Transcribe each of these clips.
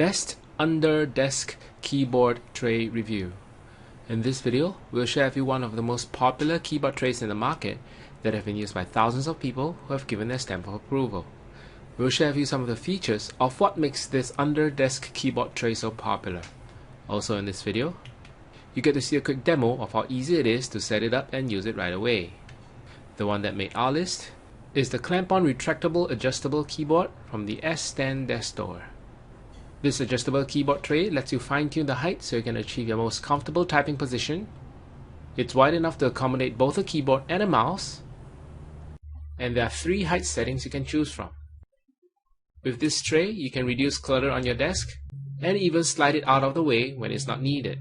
Best Under Desk Keyboard Tray Review. In this video, we'll share with you one of the most popular keyboard trays in the market that have been used by thousands of people who have given their stamp of approval. We'll share with you some of the features of what makes this under desk keyboard tray so popular. Also in this video, you get to see a quick demo of how easy it is to set it up and use it right away. The one that made our list is the clamp-on retractable adjustable keyboard from the S10 Desk Store. This adjustable keyboard tray lets you fine-tune the height so you can achieve your most comfortable typing position. It's wide enough to accommodate both a keyboard and a mouse, and there are 3 height settings you can choose from. With this tray, you can reduce clutter on your desk and even slide it out of the way when it's not needed.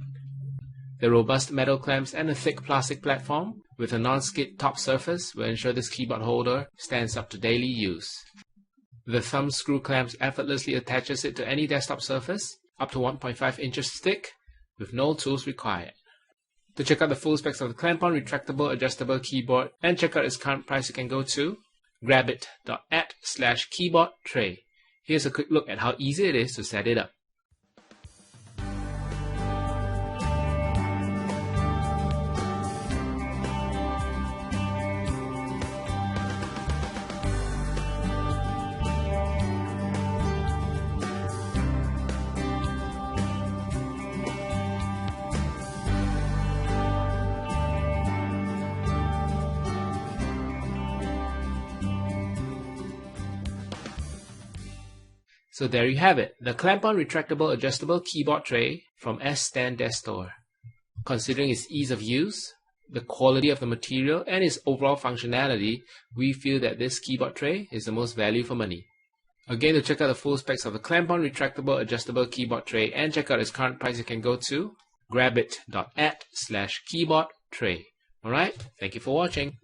The robust metal clamps and a thick plastic platform with a non-skid top surface will ensure this keyboard holder stands up to daily use. The thumb screw clamps effortlessly attaches it to any desktop surface, up to 1.5 inches thick, with no tools required. To check out the full specs of the clamp-on retractable adjustable keyboard and check out its current price, you can go to grabit.at/keyboardtray. Here's a quick look at how easy it is to set it up. So there you have it, the clamp-on retractable adjustable keyboard tray from S10 Desk Store. Considering its ease of use, the quality of the material, and its overall functionality, we feel that this keyboard tray is the most value for money. Again, to check out the full specs of the clamp-on retractable adjustable keyboard tray and check out its current price, you can go to grabit.at/keyboardtray. Alright, thank you for watching.